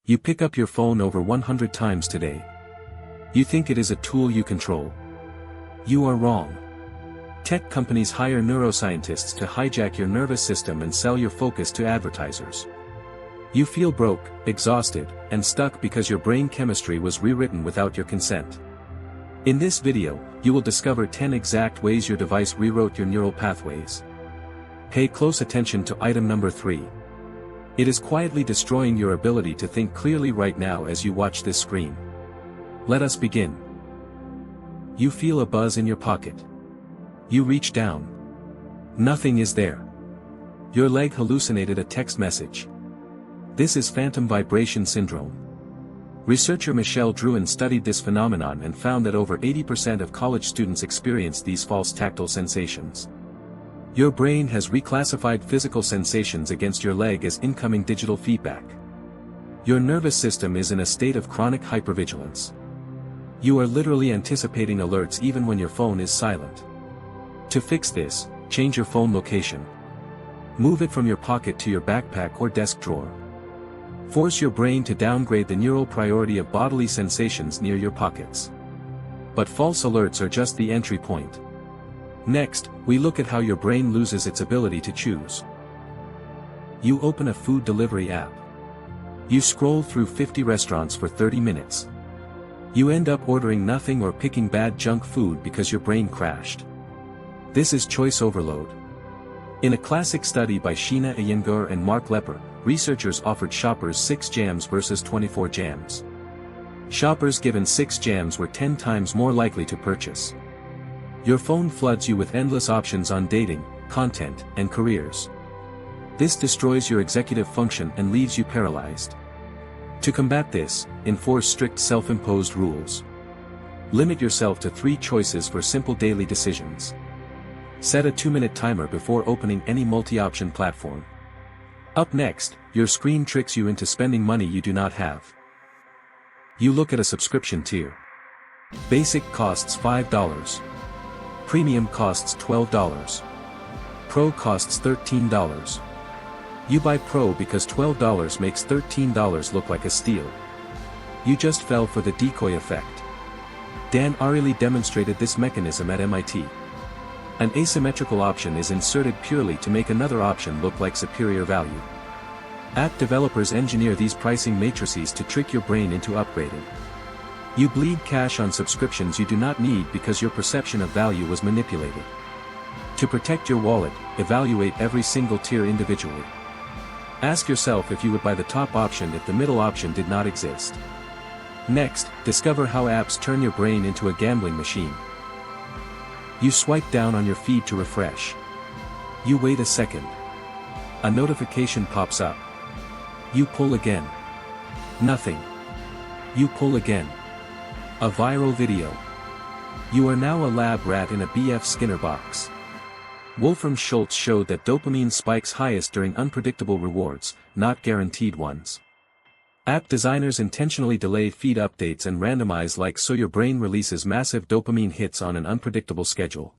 You pick up your phone over 100 times today. You think it is a tool you control. You are wrong. Tech companies hire neuroscientists to hijack your nervous system and sell your focus to advertisers. You feel broke, exhausted, and stuck because your brain chemistry was rewritten without your consent. In this video, you will discover 10 exact ways your device rewrote your neural pathways. Pay close attention to item number 3. It is quietly destroying your ability to think clearly right now as you watch this screen. Let us begin. You feel a buzz in your pocket. You reach down. Nothing is there. Your leg hallucinated a text message. This is phantom vibration syndrome. Researcher Michelle Drouin studied this phenomenon and found that over 80% of college students experience these false tactile sensations. Your brain has reclassified physical sensations against your leg as incoming digital feedback. Your nervous system is in a state of chronic hypervigilance. You are literally anticipating alerts even when your phone is silent. To fix this, change your phone location. Move it from your pocket to your backpack or desk drawer. Force your brain to downgrade the neural priority of bodily sensations near your pockets. But false alerts are just the entry point. Next, we look at how your brain loses its ability to choose. You open a food delivery app. You scroll through 50 restaurants for 30 minutes. You end up ordering nothing or picking bad junk food because your brain crashed. This is choice overload. In a classic study by Sheena Iyengar and Mark Lepper, researchers offered shoppers 6 jams versus 24 jams. Shoppers given 6 jams were 10 times more likely to purchase. Your phone floods you with endless options on dating, content, and careers. This destroys your executive function and leaves you paralyzed. To combat this, enforce strict self-imposed rules. Limit yourself to 3 choices for simple daily decisions. Set a 2-minute timer before opening any multi-option platform. Up next, your screen tricks you into spending money you do not have. You look at a subscription tier. Basic costs $5. Premium costs $12. Pro costs $13. You buy Pro because $12 makes $13 look like a steal. You just fell for the decoy effect. Dan Ariely demonstrated this mechanism at MIT. An asymmetrical option is inserted purely to make another option look like superior value. App developers engineer these pricing matrices to trick your brain into upgrading. You bleed cash on subscriptions you do not need because your perception of value was manipulated. To protect your wallet, evaluate every single tier individually. Ask yourself if you would buy the top option if the middle option did not exist. Next, discover how apps turn your brain into a gambling machine. You swipe down on your feed to refresh. You wait a second. A notification pops up. You pull again. Nothing. You pull again. A viral video. You are now a lab rat in a B.F. Skinner box. Wolfram Schultz showed that dopamine spikes highest during unpredictable rewards, not guaranteed ones. App designers intentionally delay feed updates and randomize likes so your brain releases massive dopamine hits on an unpredictable schedule.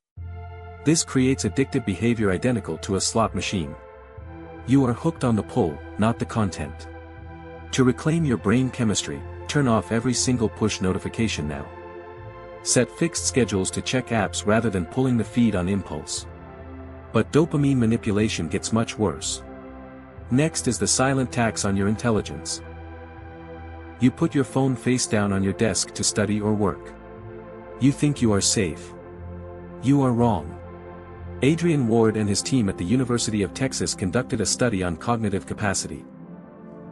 This creates addictive behavior identical to a slot machine. You are hooked on the pull, not the content. To reclaim your brain chemistry, turn off every single push notification now. Set fixed schedules to check apps rather than pulling the feed on impulse. But dopamine manipulation gets much worse. Next is the silent tax on your intelligence. You put your phone face down on your desk to study or work. You think you are safe. You are wrong. Adrian Ward and his team at the University of Texas conducted a study on cognitive capacity.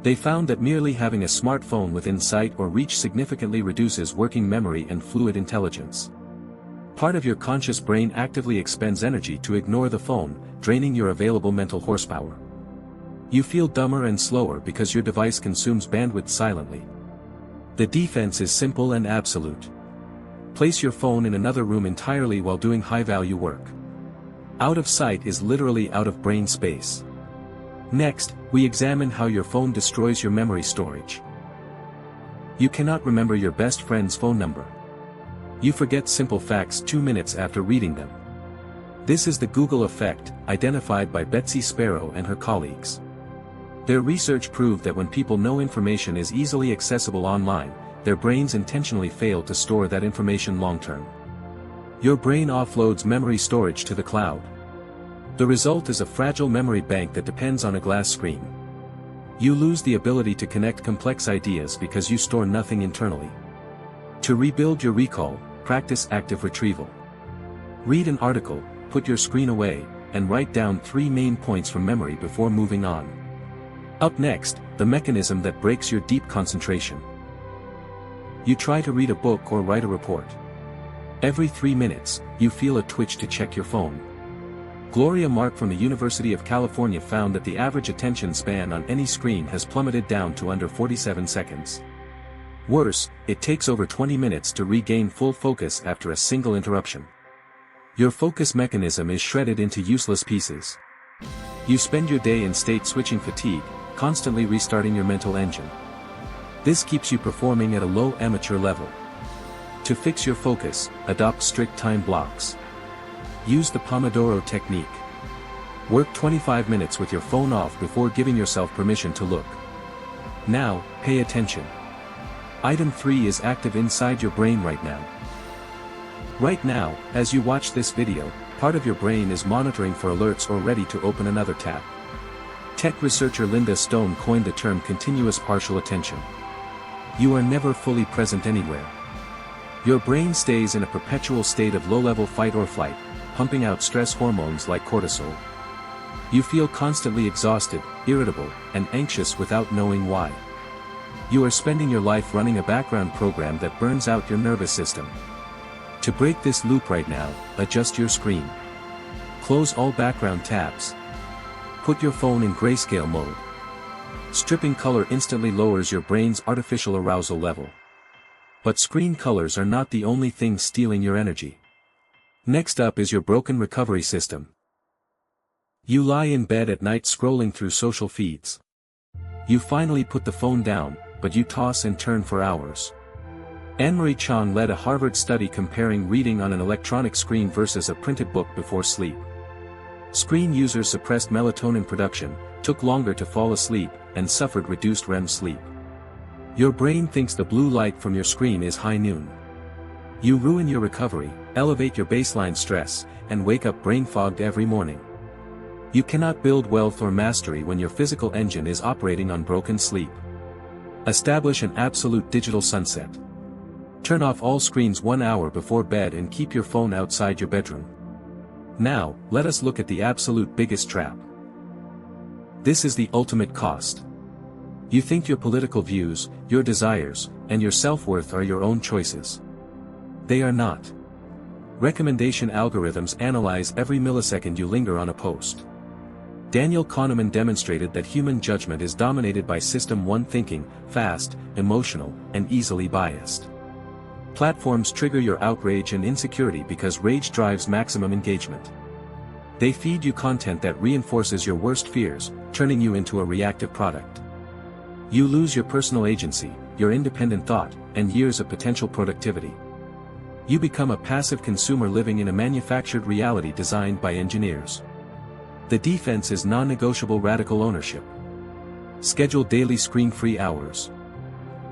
They found that merely having a smartphone within sight or reach significantly reduces working memory and fluid intelligence. Part of your conscious brain actively expends energy to ignore the phone, draining your available mental horsepower. You feel dumber and slower because your device consumes bandwidth silently. The defense is simple and absolute. Place your phone in another room entirely while doing high-value work. Out of sight is literally out of brain space. Next, we examine how your phone destroys your memory storage. You cannot remember your best friend's phone number. You forget simple facts 2 minutes after reading them. This is the Google effect, identified by Betsy Sparrow and her colleagues. Their research proved that when people know information is easily accessible online, their brains intentionally fail to store that information long-term. Your brain offloads memory storage to the cloud. The result is a fragile memory bank that depends on a glass screen. You lose the ability to connect complex ideas because you store nothing internally. To rebuild your recall, practice active retrieval. Read an article, put your screen away, and write down 3 main points from memory before moving on. Up next, the mechanism that breaks your deep concentration. You try to read a book or write a report. Every 3 minutes, you feel a twitch to check your phone. Gloria Mark from the University of California found that the average attention span on any screen has plummeted down to under 47 seconds. Worse, it takes over 20 minutes to regain full focus after a single interruption. Your focus mechanism is shredded into useless pieces. You spend your day in state-switching fatigue, constantly restarting your mental engine. This keeps you performing at a low amateur level. To fix your focus, adopt strict time blocks. Use the Pomodoro technique. Work 25 minutes with your phone off before giving yourself permission to look. Now, pay attention. Item 3 is active inside your brain right now. Right now, as you watch this video, part of your brain is monitoring for alerts or ready to open another tab. Tech researcher Linda Stone coined the term continuous partial attention. You are never fully present anywhere. Your brain stays in a perpetual state of low-level fight or flight, pumping out stress hormones like cortisol. You feel constantly exhausted, irritable, and anxious without knowing why. You are spending your life running a background program that burns out your nervous system. To break this loop right now, adjust your screen. Close all background tabs. Put your phone in grayscale mode. Stripping color instantly lowers your brain's artificial arousal level. But screen colors are not the only thing stealing your energy. Next up is your broken recovery system. You lie in bed at night scrolling through social feeds. You finally put the phone down, but you toss and turn for hours. Anne-Marie Chong led a Harvard study comparing reading on an electronic screen versus a printed book before sleep. Screen users suppressed melatonin production, took longer to fall asleep, and suffered reduced REM sleep. Your brain thinks the blue light from your screen is high noon. You ruin your recovery, elevate your baseline stress, and wake up brain-fogged every morning. You cannot build wealth or mastery when your physical engine is operating on broken sleep. Establish an absolute digital sunset. Turn off all screens 1 hour before bed and keep your phone outside your bedroom. Now, let us look at the absolute biggest trap. This is the ultimate cost. You think your political views, your desires, and your self-worth are your own choices. They are not. Recommendation algorithms analyze every millisecond you linger on a post. Daniel Kahneman demonstrated that human judgment is dominated by System 1 thinking, fast, emotional, and easily biased. Platforms trigger your outrage and insecurity because rage drives maximum engagement. They feed you content that reinforces your worst fears, turning you into a reactive product. You lose your personal agency, your independent thought, and years of potential productivity. You become a passive consumer living in a manufactured reality designed by engineers. The defense is non-negotiable radical ownership. Schedule daily screen-free hours.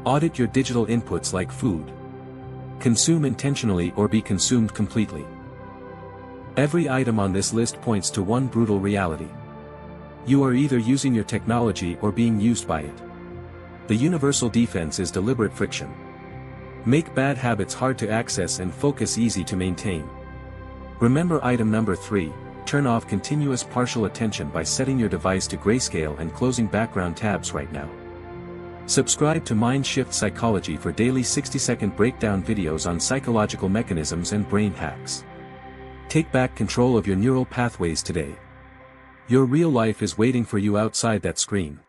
Audit your digital inputs like food. Consume intentionally or be consumed completely. Every item on this list points to one brutal reality. You are either using your technology or being used by it. The universal defense is deliberate friction. Make bad habits hard to access and focus easy to maintain. Remember item number 3, turn off continuous partial attention by setting your device to grayscale and closing background tabs right now. Subscribe to MindShift Psychology for daily 60-second breakdown videos on psychological mechanisms and brain hacks. Take back control of your neural pathways today. Your real life is waiting for you outside that screen.